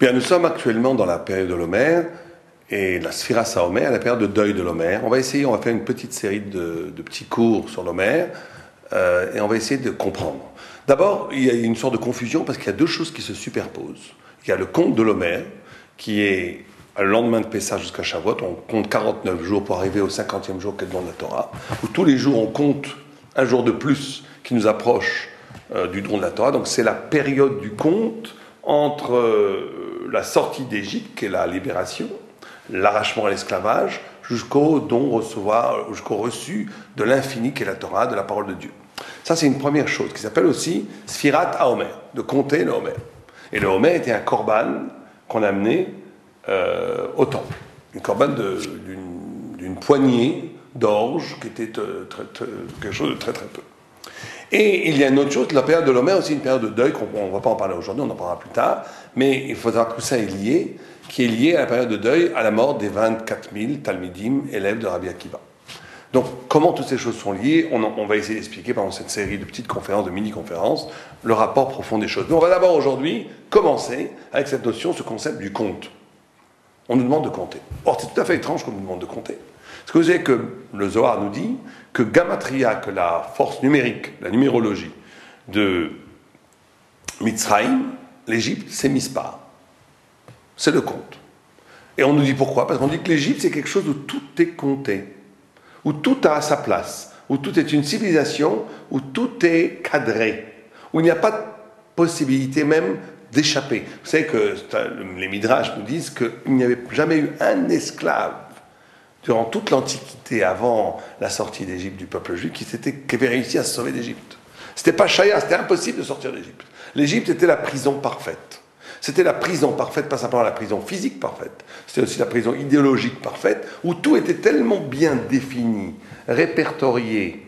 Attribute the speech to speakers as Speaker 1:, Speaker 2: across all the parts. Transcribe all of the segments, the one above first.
Speaker 1: Bien, nous sommes actuellement dans la période de l'Omer et la Sphira Saomer, la période de deuil de l'Omer. On va faire une petite série de petits cours sur l'Omer et on va essayer de comprendre. D'abord, il y a une sorte de confusion parce qu'il y a deux choses qui se superposent. Il y a le compte de l'Omer qui est le lendemain de Pessah jusqu'à Shavuot, on compte 49 jours pour arriver au 50e jour qui est le don de la Torah, où tous les jours on compte un jour de plus qui nous approche du don de la Torah. Donc c'est la période du compte entre la sortie d'Égypte, qui est la libération, l'arrachement à l'esclavage, jusqu'au jusqu'au reçu de l'infini, qui est la Torah, de la parole de Dieu. Ça, c'est une première chose, qui s'appelle aussi Sfirat HaOmer, de compter le Homer. Et le Homer était un korban qu'on amenait au temple. Une korban d'une poignée d'orge, qui était quelque chose de très très peu. Et il y a une autre chose, la période de l'Omer, aussi une période de deuil, on ne va pas en parler aujourd'hui, on en parlera plus tard, mais il faut savoir que tout ça est lié, qui est lié à la période de deuil, à la mort des 24 000 Talmidim, élèves de Rabbi Akiva. Donc, comment toutes ces choses sont liées, on va essayer d'expliquer pendant cette série de petites conférences, de mini-conférences, le rapport profond des choses. Mais on va d'abord aujourd'hui commencer avec cette notion, ce concept du compte. On nous demande de compter. Or, c'est tout à fait étrange qu'on nous demande de compter. Parce que vous savez que le Zohar nous dit que Gamatria, que la force numérique, la numérologie de Mitzrayim, l'Égypte, c'est Mispar. C'est le compte. Et on nous dit pourquoi? Parce qu'on dit que l'Égypte, c'est quelque chose où tout est compté, où tout a sa place, où tout est une civilisation, où tout est cadré, où il n'y a pas de possibilité même d'échapper. Vous savez que les Midrash nous disent qu'il n'y avait jamais eu un esclave durant toute l'Antiquité, avant la sortie d'Égypte du peuple juif, qui avait réussi à se sauver d'Égypte. C'était pas Shaya, c'était impossible de sortir d'Égypte. L'Égypte était la prison parfaite. C'était la prison parfaite, pas simplement la prison physique parfaite, c'était aussi la prison idéologique parfaite, où tout était tellement bien défini, répertorié,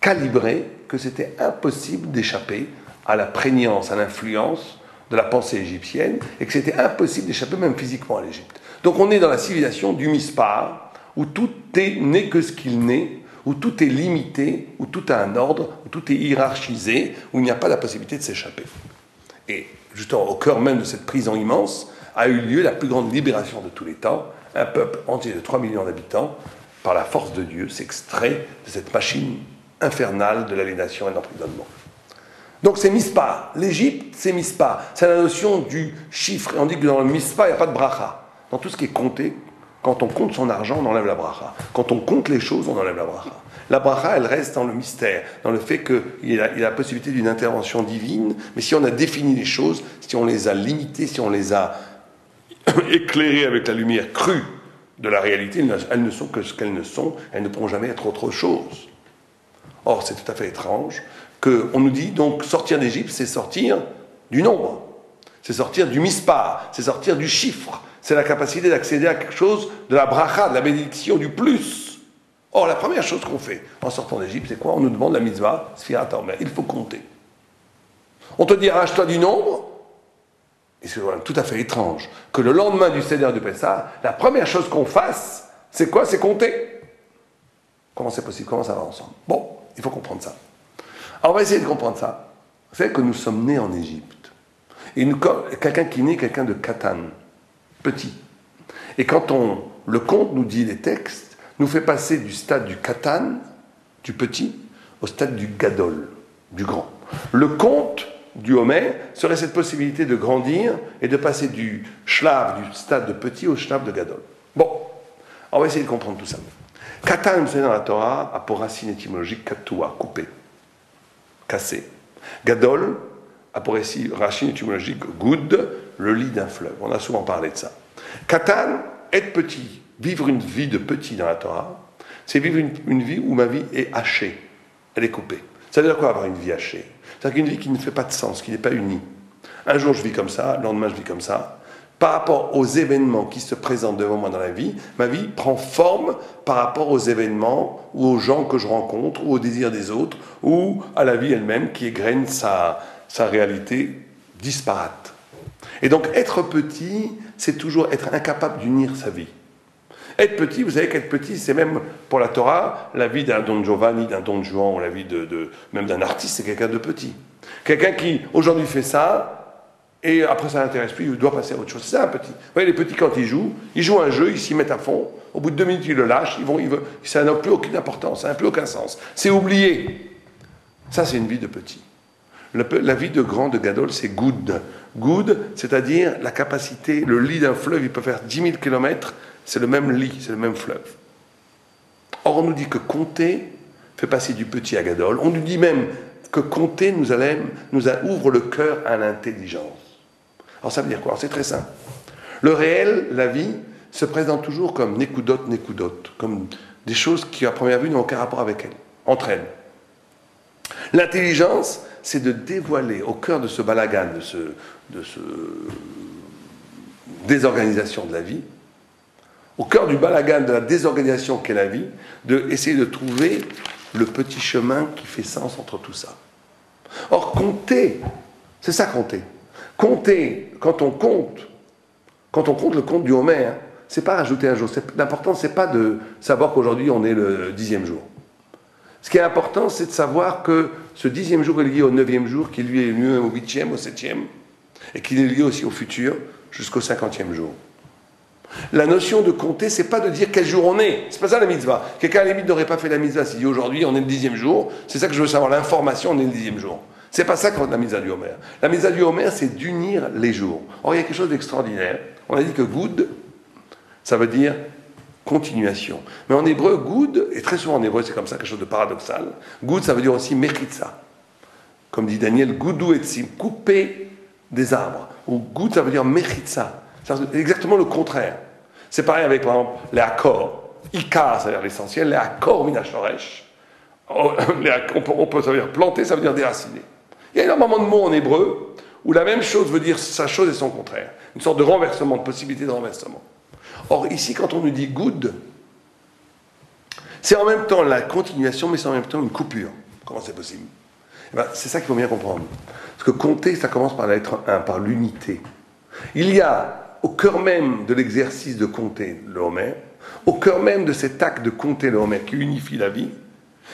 Speaker 1: calibré, que c'était impossible d'échapper à la prégnance, à l'influence de la pensée égyptienne, et que c'était impossible d'échapper même physiquement à l'Égypte. Donc on est dans la civilisation du Mispar, où tout n'est que ce qu'il n'est, où tout est limité, où tout a un ordre, où tout est hiérarchisé, où il n'y a pas la possibilité de s'échapper. Et justement, au cœur même de cette prison immense, a eu lieu la plus grande libération de tous les temps. Un peuple entier de 3 millions d'habitants, par la force de Dieu, s'extrait de cette machine infernale de l'aliénation et de l'emprisonnement. Donc c'est Mispar. L'Égypte, c'est Mispar. C'est la notion du chiffre. Et on dit que dans le Mispar, il n'y a pas de bracha. Dans tout ce qui est compté, quand on compte son argent, on enlève la bracha. Quand on compte les choses, on enlève la bracha. La bracha, elle reste dans le mystère, dans le fait qu'il y a la possibilité d'une intervention divine, mais si on a défini les choses, si on les a limitées, si on les a éclairées avec la lumière crue de la réalité, elles ne sont que ce qu'elles ne sont, elles ne pourront jamais être autre chose. Or, c'est tout à fait étrange qu'on nous dit donc sortir d'Égypte, c'est sortir du nombre, c'est sortir du mispar, c'est sortir du chiffre, c'est la capacité d'accéder à quelque chose de la bracha, de la bénédiction, du plus. Or, la première chose qu'on fait en sortant d'Égypte, c'est quoi? On nous demande la mitzvah, Sfirat HaOmer. Il faut compter. On te dit, arrache-toi du nombre. Et c'est tout à fait étrange que le lendemain du Seder de Pessah, la première chose qu'on fasse, c'est quoi? C'est compter. Comment c'est possible? Comment ça va ensemble? Bon, il faut comprendre ça. Alors, on va essayer de comprendre ça. Vous savez que nous sommes nés en Égypte. Et quelqu'un qui est né, quelqu'un de Katan, petit. Et quand le conte nous dit les textes, nous fait passer du stade du Katan, du petit, au stade du Gadol, du grand. Le conte du Homer serait cette possibilité de grandir et de passer du shlav, du stade de petit, au shlav de Gadol. Bon, on va essayer de comprendre tout ça. Katan, vous savez, dans la Torah, a pour racine étymologique katua, coupé, cassé. Gadol a pour racine étymologique good, le lit d'un fleuve. On a souvent parlé de ça. Katan, être petit, vivre une vie de petit dans la Torah, c'est vivre une vie où ma vie est hachée, elle est coupée. Ça veut dire quoi avoir une vie hachée? C'est-à-dire qu'une vie qui ne fait pas de sens, qui n'est pas unie. Un jour je vis comme ça, le lendemain je vis comme ça. Par rapport aux événements qui se présentent devant moi dans la vie, ma vie prend forme par rapport aux événements ou aux gens que je rencontre, ou aux désirs des autres, ou à la vie elle-même qui égrène sa réalité disparate. Et donc être petit, c'est toujours être incapable d'unir sa vie. Être petit, vous savez qu'être petit, c'est même pour la Torah, la vie d'un Don Giovanni, d'un Don Juan, ou la vie même d'un artiste, c'est quelqu'un de petit. Quelqu'un qui aujourd'hui fait ça, et après ça l'intéresse plus, il doit passer à autre chose. C'est ça un petit. Vous voyez, les petits, quand ils jouent un jeu, ils s'y mettent à fond, au bout de 2 minutes, ils le lâchent, ça n'a plus aucune importance, ça n'a plus aucun sens. C'est oublié. Ça, c'est une vie de petit. La vie de grand de Gadol, c'est Goud. Goud, c'est-à-dire la capacité, le lit d'un fleuve, il peut faire 10 000 km, c'est le même lit, c'est le même fleuve. Or, on nous dit que compter fait passer du petit à Gadol. On nous dit même que compter ouvre le cœur à l'intelligence. Alors, ça veut dire quoi? C'est très simple. Le réel, la vie, se présente toujours comme Nekudot, comme des choses qui, à première vue, n'ont aucun rapport avec elles, entre elles. L'intelligence, c'est de dévoiler au cœur de ce balagan, de ce désorganisation de la vie, au cœur du balagan, de la désorganisation qu'est la vie, d'essayer de trouver le petit chemin qui fait sens entre tout ça. Or, compter, c'est ça compter. Compter, quand on compte le compte du Homer, c'est pas rajouter un jour. L'important, c'est pas de savoir qu'aujourd'hui on est le 10e jour. Ce qui est important, c'est de savoir que ce 10e jour est lié au 9e jour, qui lui est lié au 8e, au 7e, et qu'il est lié aussi au futur, jusqu'au 50e jour. La notion de compter, c'est pas de dire quel jour on est. C'est pas ça la mitzvah. Quelqu'un à la limite n'aurait pas fait la mitzvah s'il dit aujourd'hui on est le 10e jour. C'est ça que je veux savoir, l'information, on est le 10e jour. C'est pas ça qu'on la mitzvah du Homer. La mitzvah du Homer, c'est d'unir les jours. Or, il y a quelque chose d'extraordinaire. On a dit que Goud, ça veut dire continuation. Mais en hébreu, Goud, et très souvent en hébreu, c'est comme ça, quelque chose de paradoxal. Goud, ça veut dire aussi mechitza. Comme dit Daniel, Goudou etzim, couper des arbres. Ou Goud, ça veut dire mechitza. C'est exactement le contraire. C'est pareil avec, par exemple, les accords. Ika, ça veut dire l'essentiel. Les accords minashoresh. On peut, ça veut dire planter, ça veut dire déraciner. Il y a énormément de mots en hébreu où la même chose veut dire sa chose et son contraire. Une sorte de renversement, de possibilité de renversement. Or, ici, quand on nous dit good, c'est en même temps la continuation, mais c'est en même temps une coupure. Comment c'est possible? C'est ça qu'il faut bien comprendre. Parce que compter, ça commence par la lettre 1, par l'unité. Il y a, au cœur même de l'exercice de compter le Homer, au cœur même de cet acte de compter le Homer qui unifie la vie,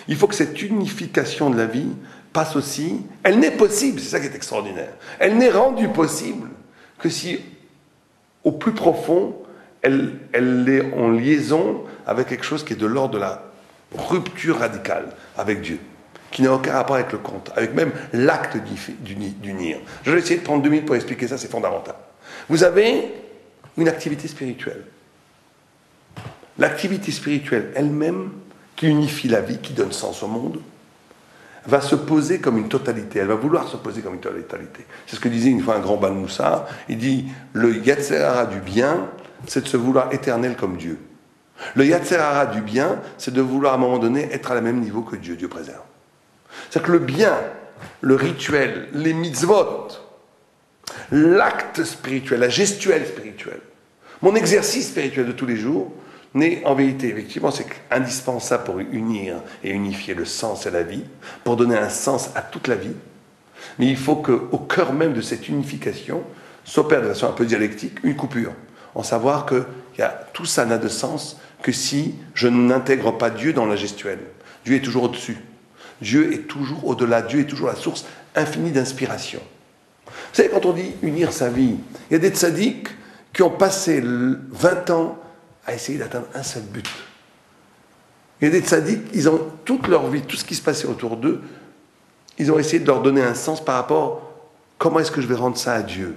Speaker 1: il faut que cette unification de la vie passe aussi, elle n'est possible, c'est ça qui est extraordinaire, elle n'est rendue possible que si, au plus profond, elle est en liaison avec quelque chose qui est de l'ordre de la rupture radicale avec Dieu, qui n'a aucun rapport avec le compte, avec même l'acte d'unir. Je vais essayer de prendre 2 minutes pour expliquer ça, c'est fondamental. Vous avez une activité spirituelle. L'activité spirituelle elle-même, qui unifie la vie, qui donne sens au monde, va se poser comme une totalité. Elle va vouloir se poser comme une totalité. C'est ce que disait une fois un grand Ban Moussa. Il dit, le Yetzer Hara du bien, c'est de se vouloir éternel comme Dieu. Le Yetzer Hara du bien, c'est de vouloir à un moment donné être à la même niveau que Dieu. Dieu préserve. C'est-à-dire que le bien, le rituel, les mitzvot, l'acte spirituel, la gestuelle spirituelle, mon exercice spirituel de tous les jours, n'est en vérité, effectivement, c'est indispensable pour unir et unifier le sens et la vie, pour donner un sens à toute la vie. Mais il faut qu'au cœur même de cette unification s'opère de façon un peu dialectique une coupure, en savoir que tout ça n'a de sens que si je n'intègre pas Dieu dans la gestuelle. Dieu est toujours au-dessus. Dieu est toujours au-delà. Dieu est toujours la source infinie d'inspiration. Vous savez, quand on dit unir sa vie, il y a des tzaddiks qui ont passé 20 ans à essayer d'atteindre un seul but. Il y a des tzaddiks, ils ont toute leur vie, tout ce qui se passait autour d'eux, ils ont essayé de leur donner un sens par rapport à comment est-ce que je vais rendre ça à Dieu,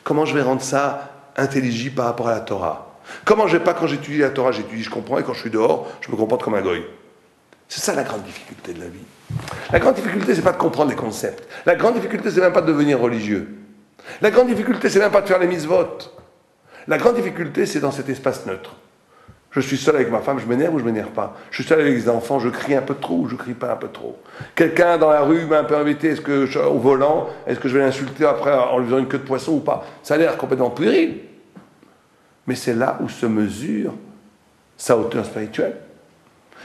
Speaker 1: comment je vais rendre ça intelligible par rapport à la Torah. Comment je vais pas, quand j'étudie la Torah, j'étudie, je comprends, et quand je suis dehors, je me comporte comme un goy. C'est ça la grande difficulté de la vie. La grande difficulté, c'est pas de comprendre les concepts. La grande difficulté, c'est même pas de devenir religieux. La grande difficulté, c'est même pas de faire les mitzvot. La grande difficulté, c'est dans cet espace neutre. Je suis seul avec ma femme, je m'énerve ou je m'énerve pas. Je suis seul avec les enfants, je crie un peu trop ou je crie pas un peu trop. Quelqu'un dans la rue m'a un peu invité, au volant, est-ce que je vais l'insulter après en lui faisant une queue de poisson ou pas? Ça a l'air complètement puéril. Mais c'est là où se mesure sa hauteur spirituelle.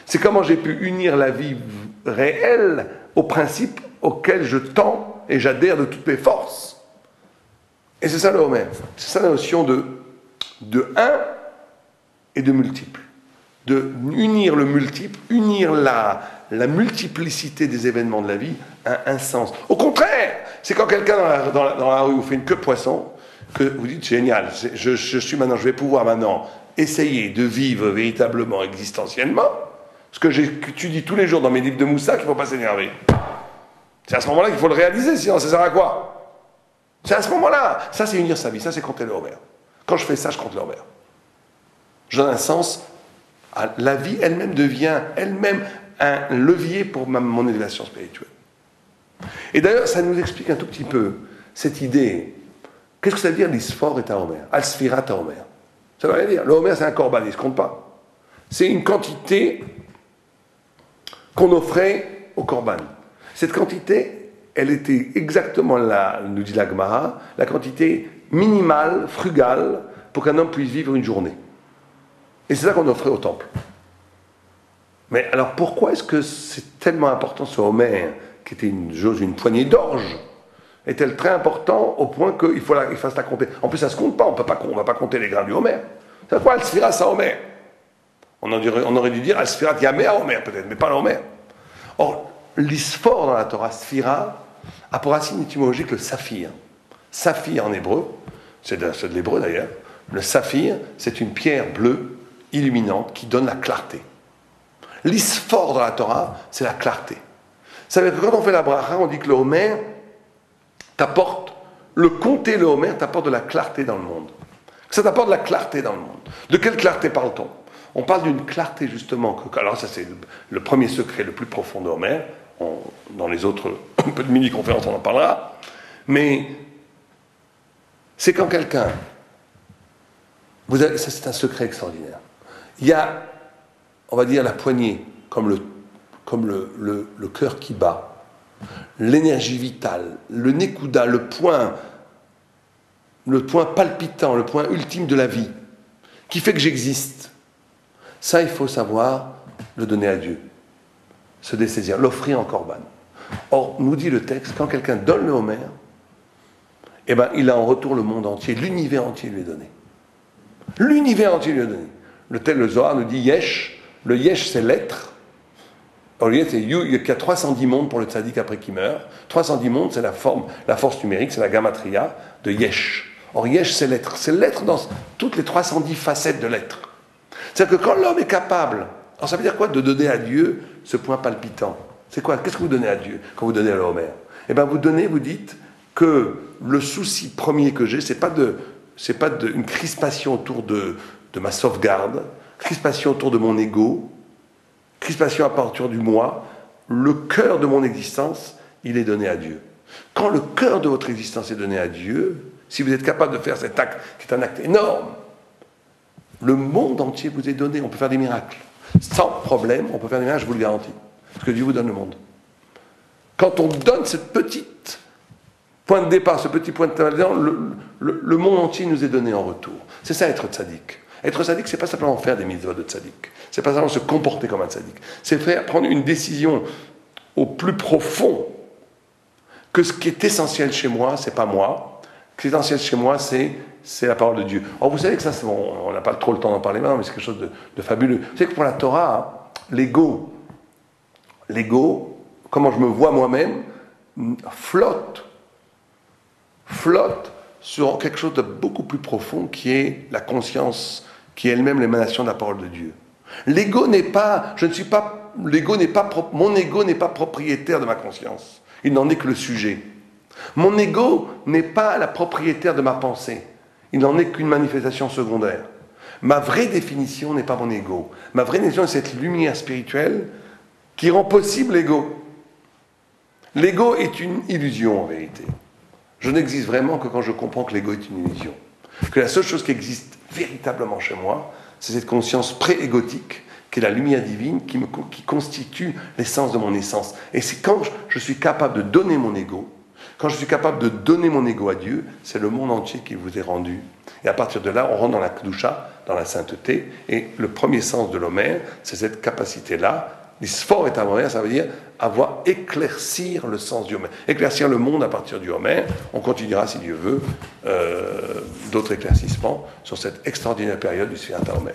Speaker 1: C'est comment j'ai pu unir la vie réelle aux principes auxquels je tends et j'adhère de toutes mes forces. Et c'est ça le Homer. C'est ça la notion de un et de multiple. De unir le multiple, unir la multiplicité des événements de la vie un sens. Au contraire, c'est quand quelqu'un dans la rue vous fait une queue de poisson, que vous dites génial, je vais pouvoir maintenant essayer de vivre véritablement existentiellement, ce que tu dis tous les jours dans mes livres de Moussa, qu'il ne faut pas s'énerver. C'est à ce moment-là qu'il faut le réaliser, sinon ça sert à quoi? C'est à ce moment-là. Ça, c'est unir sa vie, ça, c'est compter le Homer. Quand je fais ça, je compte le Homer. Je donne un sens à la vie, elle-même devient elle-même un levier pour mon élévation spirituelle. Et d'ailleurs, ça nous explique un tout petit peu cette idée. Qu'est-ce que ça veut dire l'isphore et Homer? Al-sfirat Homer. Ça veut rien dire. Le Homer, c'est un korban, il ne se compte pas. C'est une quantité qu'on offrait au korban. Cette quantité, elle était exactement là, nous dit la Gemara, la quantité minimale, frugale, pour qu'un homme puisse vivre une journée. Et c'est ça qu'on offrait au temple. Mais alors pourquoi est-ce que c'est tellement important ce Homer, qui était une poignée d'orge, est-elle très important au point qu'il fasse la compter? En plus, ça ne se compte pas, on ne va pas compter les grains du Homer. C'est quoi Al-Sfirat à Homer? On aurait dû dire Al-Sfirat Yamé à Homer peut-être, mais pas l'Homer. Or, l'isphore dans la Torah, Sphira, a pour racine étymologique le saphir. Saphir en hébreu, c'est de l'hébreu d'ailleurs, le saphir, c'est une pierre bleue illuminante qui donne la clarté. L'isphore dans la Torah, c'est la clarté. Ça veut dire que quand on fait la bracha, on dit que le Homer t'apporte, le compter le Homer t'apporte de la clarté dans le monde. Ça t'apporte de la clarté dans le monde. De quelle clarté parle-t-on? On parle d'une clarté justement, alors ça c'est le premier secret le plus profond de Homer, dans les autres un peu de mini-conférences on en parlera, mais c'est quand quelqu'un, ça c'est un secret extraordinaire, il y a, on va dire la poignée, comme le cœur qui bat, l'énergie vitale, le nekuda, le point palpitant, le point ultime de la vie, qui fait que j'existe. Ça, il faut savoir le donner à Dieu, se dessaisir, l'offrir en korban. Or, nous dit le texte, quand quelqu'un donne le Homer, eh ben, il a en retour le monde entier, l'univers entier lui est donné. L'univers entier lui est donné. Le Zohar nous dit Yesh, le Yesh c'est l'être. Or, il y a 310 mondes pour le tzaddik après qu'il meurt. 310 mondes, c'est la force numérique, c'est la gamatria de Yesh. Or, Yesh c'est l'être dans toutes les 310 facettes de l'être. C'est-à-dire que quand l'homme est capable, alors ça veut dire quoi de donner à Dieu ce point palpitant? C'est quoi? Qu'est-ce que vous donnez à Dieu quand vous donnez à l'Homer? Eh bien, vous dites que le souci premier que j'ai, c'est pas une crispation autour de ma sauvegarde, crispation autour de mon ego, crispation à partir du moi. Le cœur de mon existence, il est donné à Dieu. Quand le cœur de votre existence est donné à Dieu, si vous êtes capable de faire cet acte, qui est un acte énorme, le monde entier vous est donné, on peut faire des miracles. Sans problème, on peut faire des miracles, je vous le garantis. Parce que Dieu vous donne le monde. Quand on donne ce petit point de départ, ce petit point de talent, le monde entier nous est donné en retour. C'est ça être tzaddik. Être tzaddik, c'est pas simplement faire des mitzvot de tzaddik. C'est pas simplement se comporter comme un tzaddik. C'est prendre une décision au plus profond que ce qui est essentiel chez moi, c'est pas moi. Ce qui est essentiel chez moi, c'est la parole de Dieu. Or, vous savez que ça, on n'a pas trop le temps d'en parler maintenant, mais c'est quelque chose de fabuleux. Vous savez que pour la Torah, l'ego, comment je me vois moi-même, flotte sur quelque chose de beaucoup plus profond qui est la conscience, qui est elle-même l'émanation de la parole de Dieu. L'ego n'est pas, mon ego n'est pas propriétaire de ma conscience. Il n'en est que le sujet. Mon ego n'est pas la propriétaire de ma pensée. Il n'en est qu'une manifestation secondaire. Ma vraie définition n'est pas mon ego. Ma vraie définition, c'est cette lumière spirituelle qui rend possible l'ego. L'ego est une illusion en vérité. Je n'existe vraiment que quand je comprends que l'ego est une illusion. Que la seule chose qui existe véritablement chez moi, c'est cette conscience pré-égotique, qui est la lumière divine, qui constitue l'essence de mon essence. Et c'est quand je suis capable de donner mon ego, quand je suis capable de donner mon ego à Dieu, c'est le monde entier qui vous est rendu. Et à partir de là, on rentre dans la Kedusha, dans la sainteté, et le premier sens de l'Homer, c'est cette capacité-là. L'isphore est un Homer, ça veut dire éclaircir le sens du Homer, éclaircir le monde à partir du Homer. On continuera, si Dieu veut, d'autres éclaircissements sur cette extraordinaire période du Sfirat Homer.